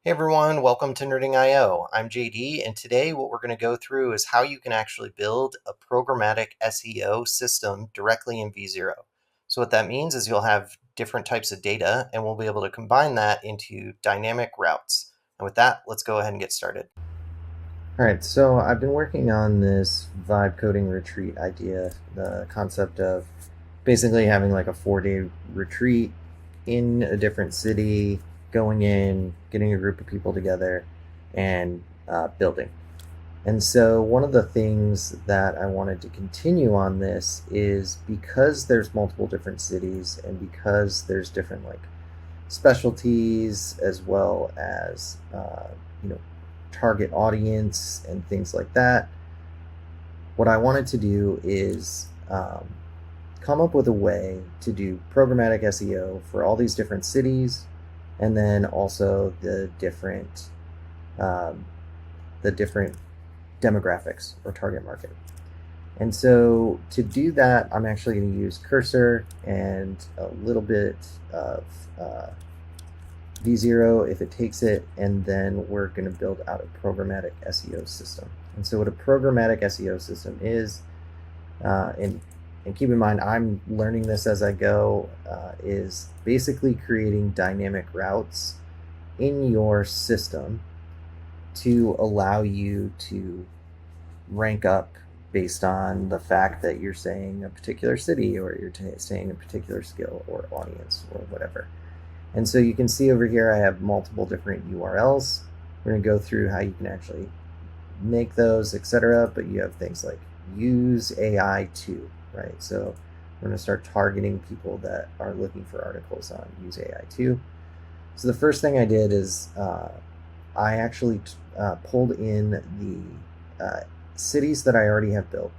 Hey everyone, welcome to Nerding.io. I'm JD, and today what we're going to go through is how you can actually build a programmatic SEO system directly in V0. So what that means is you'll have different types of data, and we'll be able to combine that into dynamic routes. And with that, let's go ahead and get started. All right, so I've been working on this vibe coding retreat idea, the concept of basically having like a 4-day retreat in a different city, going in, getting a group of people together, and building. And so, one of the things that I wanted to continue on this is because there's multiple different cities and because there's different like specialties as well as you know target audience and things like that. What I wanted to do is come up with a way to do programmatic SEO for all these different cities, and then also um, the different demographics or target market. And so to do that, I'm actually going to use Cursor and a little bit of V0 if it takes it, and then we're going to build out a programmatic SEO system. And so what a programmatic SEO system is, and keep in mind I'm learning this as I go, is basically creating dynamic routes in your system to allow you to rank up based on the fact that you're saying a particular city or you're saying a particular skill or audience or whatever. And so you can see over here I have multiple different URLs. We're going to go through how you can actually make those, etc. But you have things like use AI to, right? So we're going to start targeting people that are looking for articles on use AI to. So the first thing I did is I actually pulled in the cities that I already have built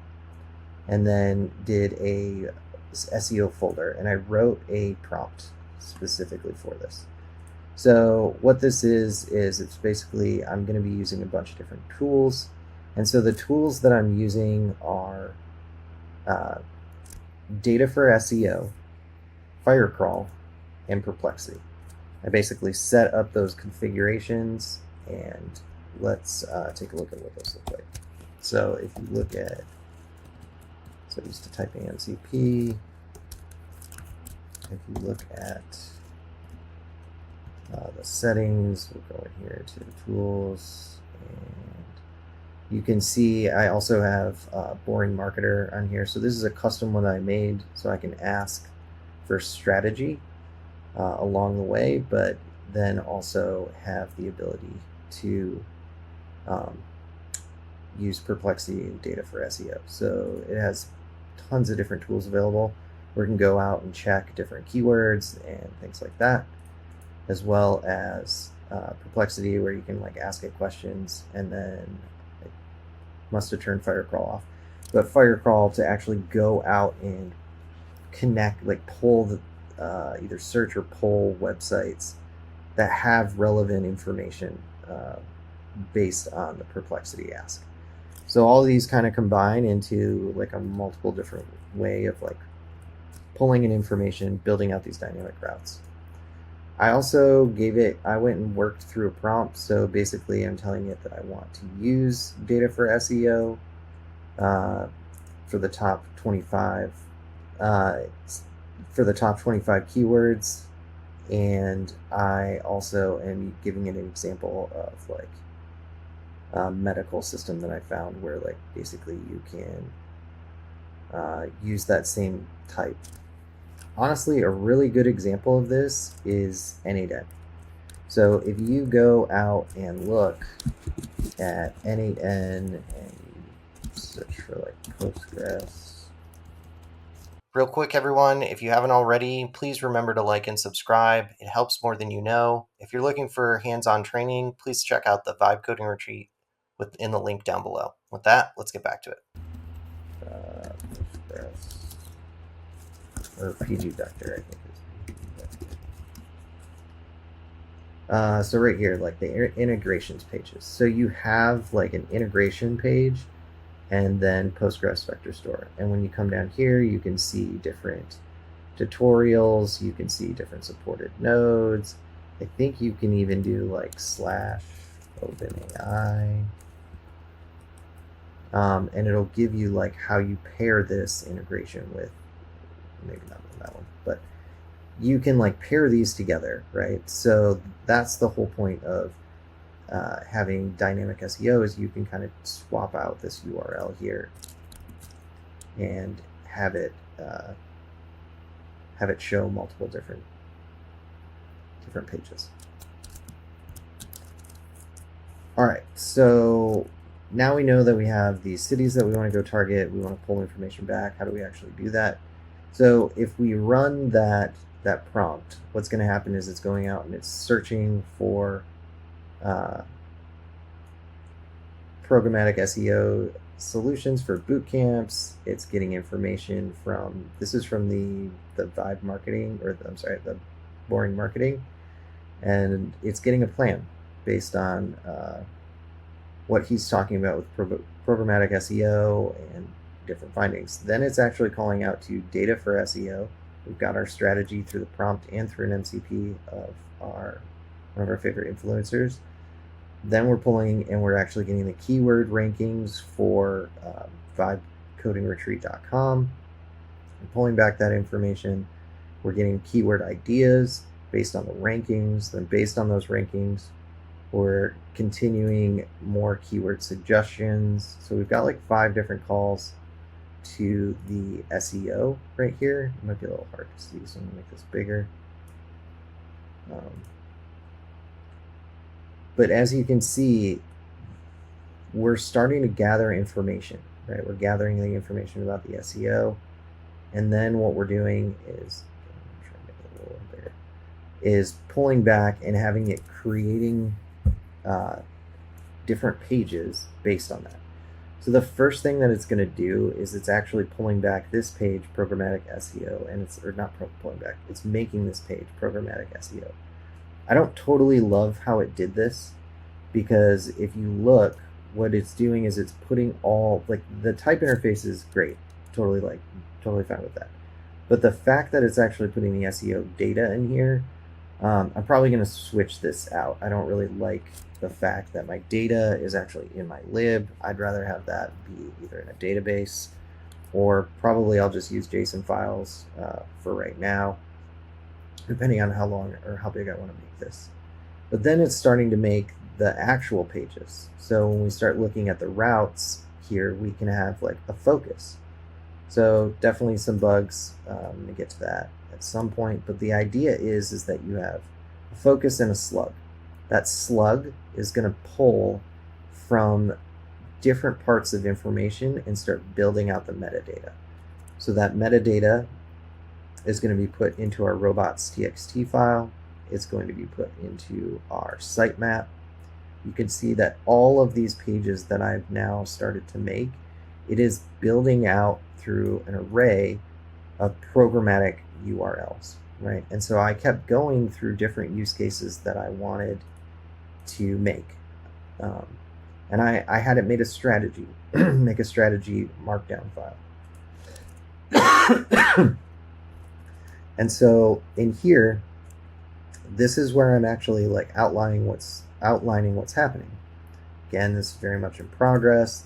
and then did a SEO folder, and I wrote a prompt specifically for this. So what this is it's basically I'm going to be using a bunch of different tools. And so the tools that I'm using are uh, Data for SEO, Firecrawl, and Perplexity. I basically set up those configurations, and let's take a look at what those look like. So if you look at, so I'm used to typing MCP. If you look at the settings, we'll go in here to the tools, and you can see I also have boring marketer on here. So this is a custom one that I made so I can ask for strategy along the way, but then also have the ability to um, use Perplexity and Data for SEO. So it has tons of different tools available. We can go out and check different keywords and things like that, as well as Perplexity, where you can like ask it questions, and then it must have turned Firecrawl off. But Firecrawl to actually go out and connect, like pull the either search or pull websites that have relevant information based on the Perplexity ask. So all these kind of combine into like a multiple different way of like pulling in information, building out these dynamic routes. I also I went and worked through a prompt. So basically I'm telling it that I want to use Data for SEO for the top 25 uh, for the top 25 keywords. And I also am giving it an example of like a medical system that I found where like basically you can use that same type. Honestly, a really good example of this is N8N. So if you go out and look at N8N and you search for like Postgres. Real quick, everyone, if you haven't already, please remember to like and subscribe. It helps more than you know. If you're looking for hands-on training, please check out the Vibe Coding Retreat in the link down below. With that, let's get back to it. Postgres or PG Vector, I think so right here, like the integrations pages. So you have like an integration page and then Postgres Vector Store. And when you come down here, you can see different tutorials, you can see different supported nodes, I think you can even do like slash OpenAI. And it'll give you like how you pair this integration with, maybe not on that one, but you can like pair these together, right? So that's the whole point of having dynamic SEO, is you can kind of swap out this URL here and have it show multiple different pages. All right, so now we know that we have these cities that we want to go target. We want to pull information back. How do we actually do that? So if we run that prompt, what's going to happen is it's going out and it's searching for programmatic SEO solutions for boot camps. It's getting information from, this is from the Vibe marketing, or the boring marketing, and it's getting a plan based on what he's talking about with programmatic SEO and different findings. Then it's actually calling out to data for SEO. We've got our strategy through the prompt and through an MCP of one of our favorite influencers. Then we're pulling and we're actually getting the keyword rankings for vibecodingretreat.com. and pulling back that information. We're getting keyword ideas based on the rankings. Then based on those rankings, we're continuing more keyword suggestions. So we've got like 5 different calls to the SEO right here. It might be a little hard to see, so I'm gonna make this bigger. But as you can see, we're starting to gather information, right? We're gathering the information about the SEO. And then what we're doing is, I'm trying to make it a little bigger, is pulling back and having it creating different pages based on that. So the first thing that it's going to do is it's actually pulling back this page, programmatic SEO, and it's, or not pulling back, it's making this page programmatic SEO. I don't totally love how it did this, because if you look, what it's doing is it's putting all, like, the type interface is great, totally fine with that. But the fact that it's actually putting the SEO data in here, I'm probably going to switch this out. I don't really like the fact that my data is actually in my lib. I'd rather have that be either in a database, or probably I'll just use JSON files for right now, depending on how long or how big I want to make this. But then it's starting to make the actual pages. So when we start looking at the routes here, we can have like a focus. So definitely some bugs. I'm going to get to that at some point. But the idea is that you have a focus and a slug. That slug is going to pull from different parts of information and start building out the metadata. So that metadata is going to be put into our robots.txt file. It's going to be put into our sitemap. You can see that all of these pages that I've now started to make, it is building out through an array of programmatic URLs, right? And so I kept going through different use cases that I wanted to make. And I had it made a strategy, make a strategy markdown file. And so in here, this is where I'm actually like outlining what's happening. Again, this is very much in progress.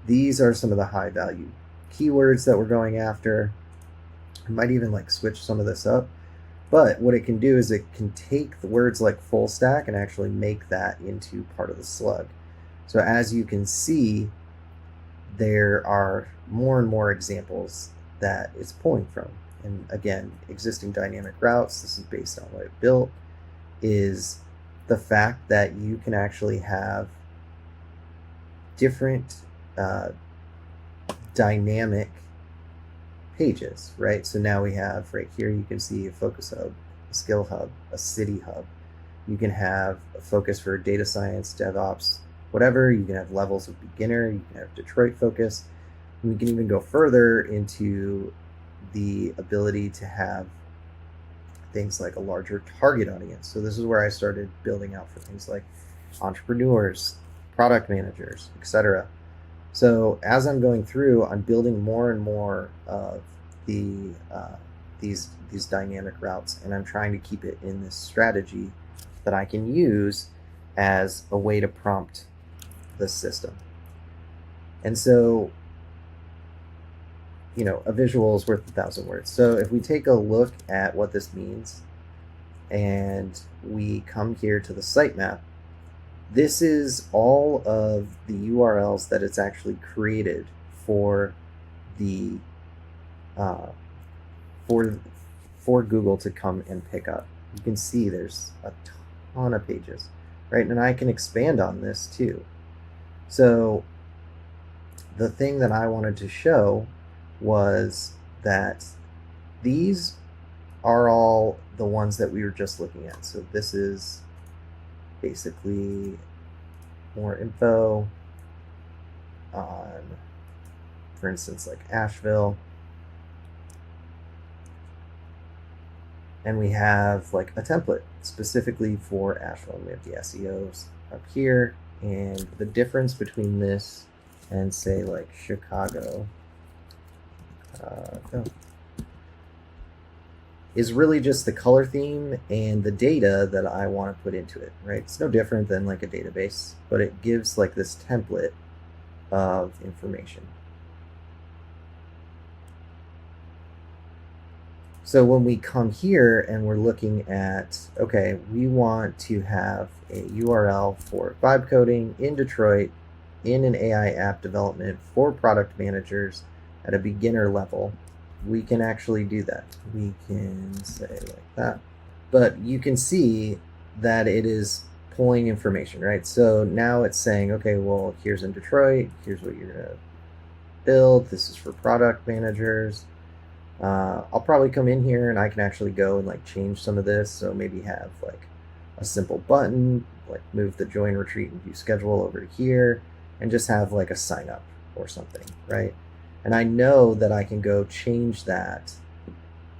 These are some of the high value keywords that we're going after. I might even like switch some of this up. But what it can do is it can take the words like full stack and actually make that into part of the slug. So as you can see, there are more and more examples that it's pulling from. And again, existing dynamic routes, this is based on what it built, is the fact that you can actually have different dynamic pages, right? So now we have right here, you can see a focus hub, a skill hub, a city hub. You can have a focus for data science, DevOps, whatever. You can have levels of beginner, you can have Detroit focus. And we can even go further into the ability to have things like a larger target audience. So this is where I started building out for things like entrepreneurs, product managers, etc. So as I'm going through, I'm building more and more of these dynamic routes, and I'm trying to keep it in this strategy that I can use as a way to prompt the system. And so, a visual is worth 1,000 words. So if we take a look at what this means and we come here to the sitemap, this is all of the URLs that it's actually created for the for Google to come and pick up. You can see there's a ton of pages, right? And I can expand on this too. So the thing that I wanted to show was that these are all the ones that we were just looking at. So this is basically more info on, for instance, like Asheville. And we have like a template specifically for Asheville. We have the SEOs up here. And the difference between this and say like Chicago is really just the color theme and the data that I want to put into it, right? It's no different than like a database, but it gives like this template of information. So when we come here and we're looking at, okay, we want to have a URL for vibe coding in Detroit in an AI app development for product managers at a beginner level, we can actually do that. We can say like that. But you can see that it is pulling information, right? So now it's saying, okay, well, here's in Detroit, here's what you're going to build. This is for product managers. I'll probably come in here and I can actually go and like change some of this. So maybe have like a simple button, like move the join, retreat, and view schedule over to here, and just have like a sign up or something, right? And I know that I can go change that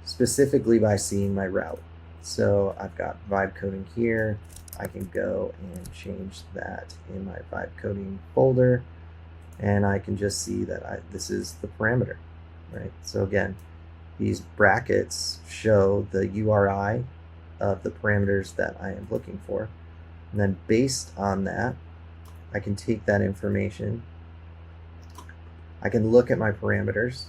specifically by seeing my route. So I've got vibe coding here. I can go and change that in my vibe coding folder, and I can just see that this is the parameter, right? So again, these brackets show the URI of the parameters that I am looking for. And then based on that, I can take that information, I can look at my parameters,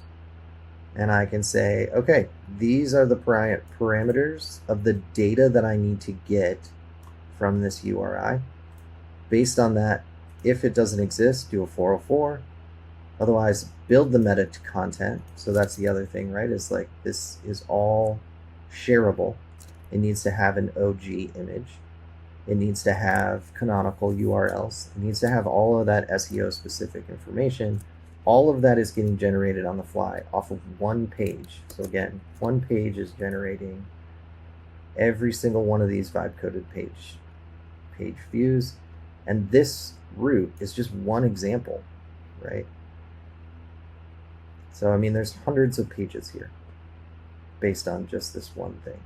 and I can say, okay, these are the parameters of the data that I need to get from this URI. Based on that, if it doesn't exist, do a 404. Otherwise, build the meta content. So that's the other thing, right? Is like this is all shareable. It needs to have an OG image. It needs to have canonical URLs. It needs to have all of that SEO specific information. All of that is getting generated on the fly off of one page. So again, one page is generating every single one of these vibe coded page views. And this route is just one example, right? So, I mean, there's hundreds of pages here based on just this one thing.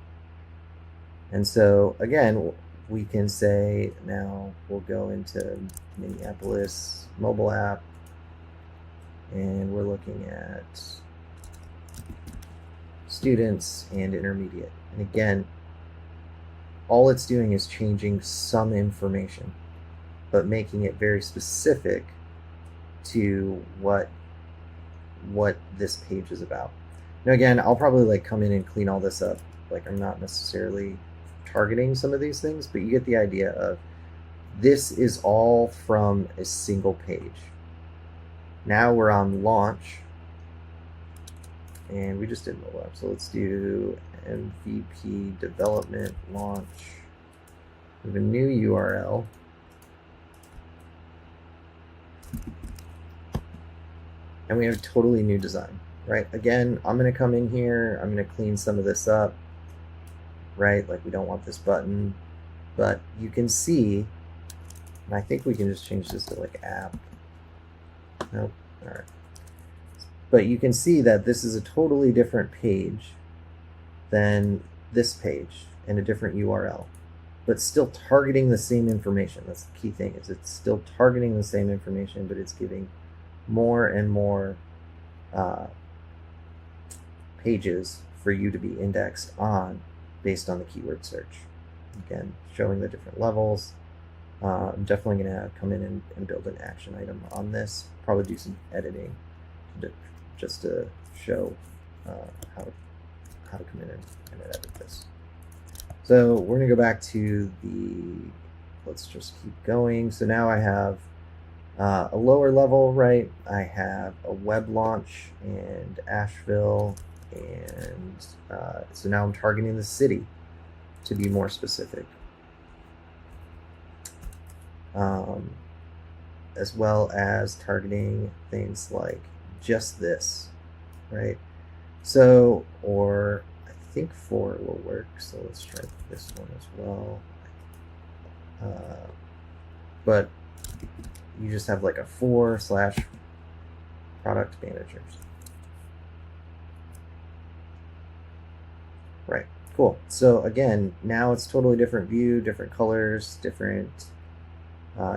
And so, again, we can say now we'll go into Minneapolis mobile app, and we're looking at students and intermediate. And again, all it's doing is changing some information, but making it very specific to what this page is about. Now again, I'll probably like come in and clean all this up. Like I'm not necessarily targeting some of these things, but you get the idea of this is all from a single page. Now we're on launch, and we just did mobile app. So let's do MVP development launch. We have a new URL. And we have a totally new design, right? Again, I'm going to come in here. I'm going to clean some of this up, right? Like we don't want this button, but you can see, and I think we can just change this to like app. Nope. All right. But you can see that this is a totally different page than this page and a different URL, but still targeting the same information. That's the key thing, is it's still targeting the same information, but it's giving more and more pages for you to be indexed on based on the keyword search. again, showing the different levels. I'm definitely going to come in and build an action item on this. Probably do some editing just to show uh, how to come in and edit this. So we're going to go back to let's just keep going. So now I have a lower level, right? I have a web launch and Asheville, and so now I'm targeting the city to be more specific. As well as targeting things like just this, right? So, or I think 4 will work. So let's try this one as well. But you just have like a 4/product managers. Right, cool. So again, now it's totally different view, different colors, different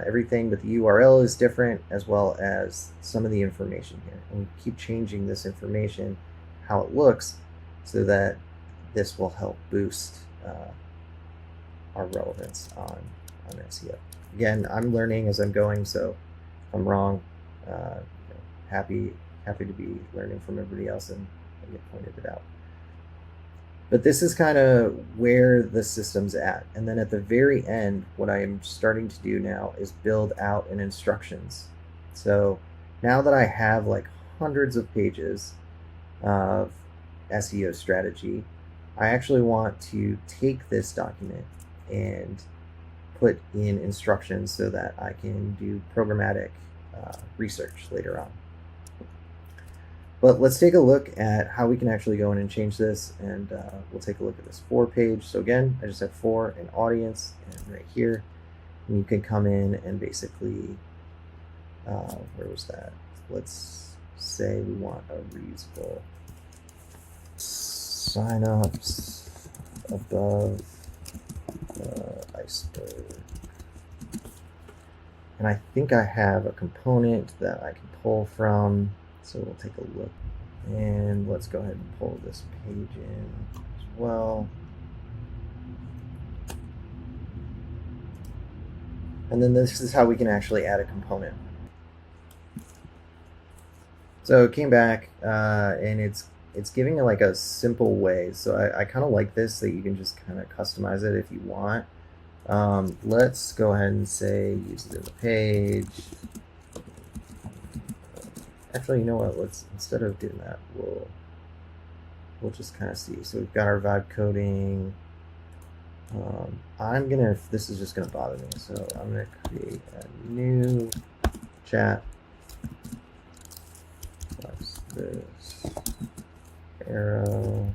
everything, but the URL is different as well as some of the information here. And we keep changing this information, how it looks, so that this will help boost our relevance on SEO. Again, I'm learning as I'm going, so if I'm wrong, happy to be learning from everybody else and get pointed it out. But this is kind of where the system's at. And then at the very end, what I am starting to do now is build out an instructions. So now that I have like hundreds of pages of SEO strategy, I actually want to take this document and put in instructions so that I can do programmatic research later on. But let's take a look at how we can actually go in and change this, and we'll take a look at this 4 page. So again, I just have 4 in audience, and right here, and you can come in and basically, where was that? Let's say we want a reusable signups above the iceberg. And I think I have a component that I can pull from. So we'll take a look, and let's go ahead and pull this page in as well. And then this is how we can actually add a component. So it came back, and it's giving it like a simple way. So I kind of like this, that you can just kind of customize it if you want. Let's go ahead and say use it in the page. Actually, you know what? Let's, instead of doing that, we'll just kind of see. So we've got our vibe coding. I'm gonna, this is just gonna bother me, so I'm gonna create a new chat. Plus this arrow.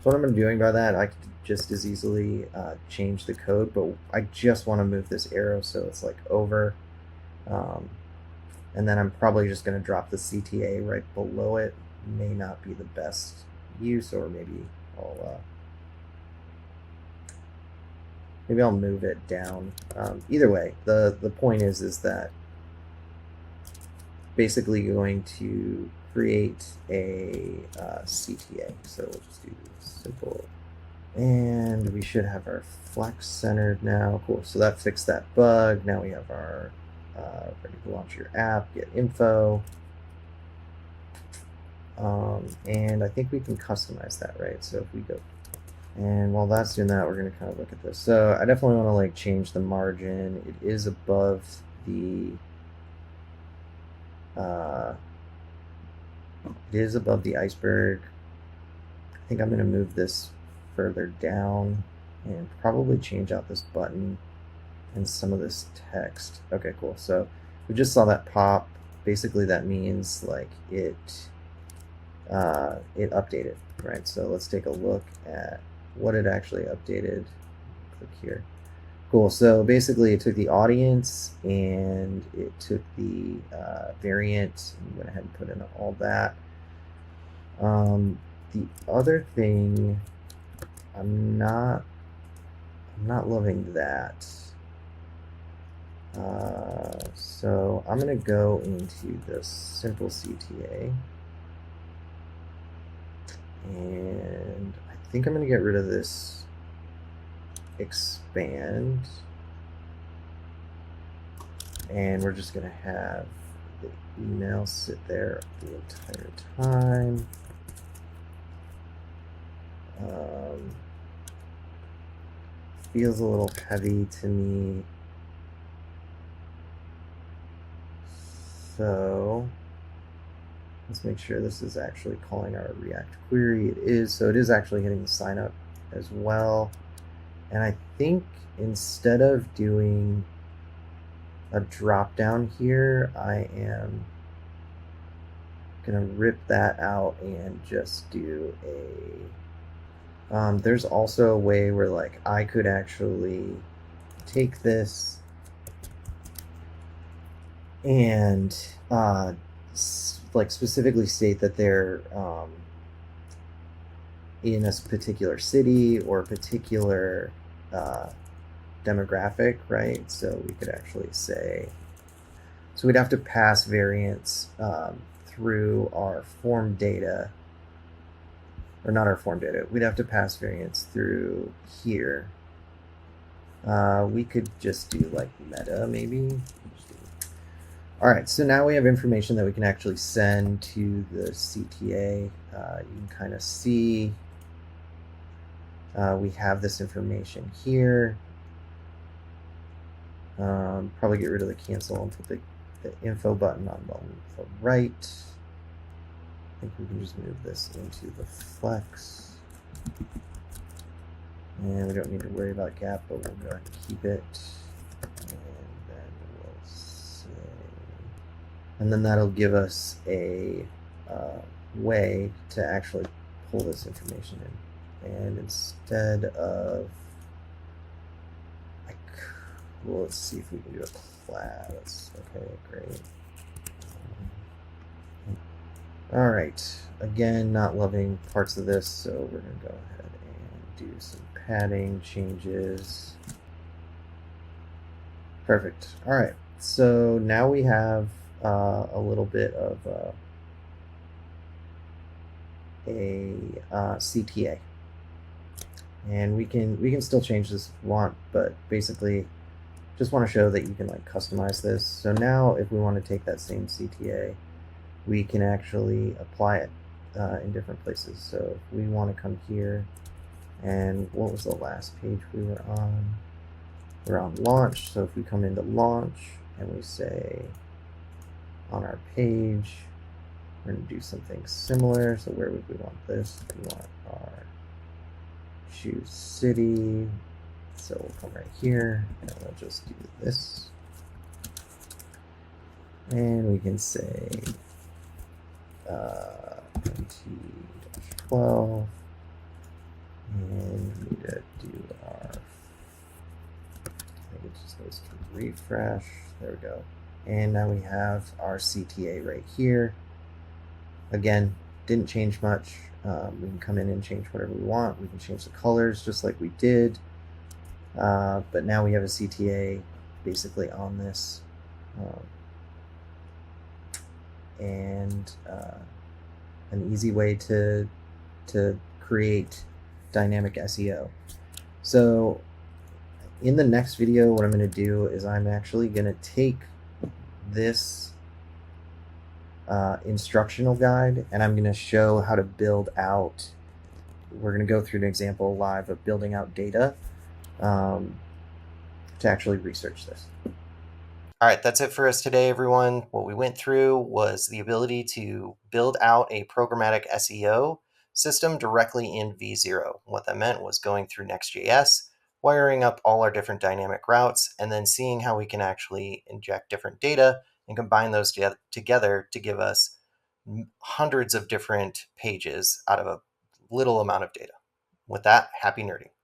So what I'm doing by that, I could just as easily change the code, but I just want to move this arrow so it's like over. And then I'm probably just going to drop the CTA right below it. May not be the best use, or maybe I'll move it down. Either way, the point is that basically you're going to create a CTA. So we'll just do simple, and we should have our flex centered now. Cool. So that fixed that bug. Now we have our ready to launch your app, get info. And I think we can customize that, right? So if we go, and while that's doing that, we're going to kind of look at this. So I definitely want to like change the margin. It is above the iceberg. I think I'm going to move this further down and probably change out this button and some of this text. Okay, cool. So we just saw that pop. Basically that means like it updated, right? So let's take a look at what it actually updated. Click here. Cool. So basically it took the audience and it took the variant and went ahead and put in all that. The other thing, I'm not loving that. So I'm going to go into the simple CTA, and I think I'm going to get rid of this expand, and we're just going to have the email sit there the entire time. Feels a little heavy to me. So let's make sure this is actually calling our React query. It is, so it is actually hitting the sign up as well. And I think instead of doing a drop down here, I am gonna rip that out and just do a there's also a way where like I could actually take this and like specifically state that they're in a particular city or a particular demographic, right? So we could actually say, so we'd have to pass variants through our form data, or not our form data. We'd have to pass variants through here. We could just do like meta maybe. All right, so now we have information that we can actually send to the CTA. You can kind of see we have this information here. Probably get rid of the cancel and put the info button on the right. I think we can just move this into the flex. And we don't need to worry about gap, but we'll go ahead and keep it. And then we'll say, and then that'll give us a way to actually pull this information in. And instead of, well, let's see if we can do a class. Okay, great. All right, again, not loving parts of this, so we're gonna go ahead and do some padding changes. Perfect. All right, so now we have a little bit of a CTA, and we can still change this if we want, but basically just want to show that you can like customize this. So now if we want to take that same CTA, we can actually apply it in different places. So if we want to come here, and what was the last page we were on? We're on launch. So if we come into launch and we say on our page, we're going to do something similar. So where would we want this? We want our choose city. So we'll come right here and we'll just do this. And we can say 20-12. And we need to do our, I think it just goes to refresh. There we go. And now we have our CTA right here. Again, didn't change much. We can come in and change whatever we want. We can change the colors just like we did. But now we have a CTA basically on this. And an easy way to create dynamic SEO. So in the next video, what I'm going to do is I'm actually going to take this instructional guide and I'm going to show how to build out. We're going to go through an example live of building out data to actually research this. All right, that's it for us today, everyone. What we went through was the ability to build out a programmatic SEO system directly in V0. What that meant was going through Next.js, wiring up all our different dynamic routes, and then seeing how we can actually inject different data and combine those together to give us hundreds of different pages out of a little amount of data. With that, happy nerding.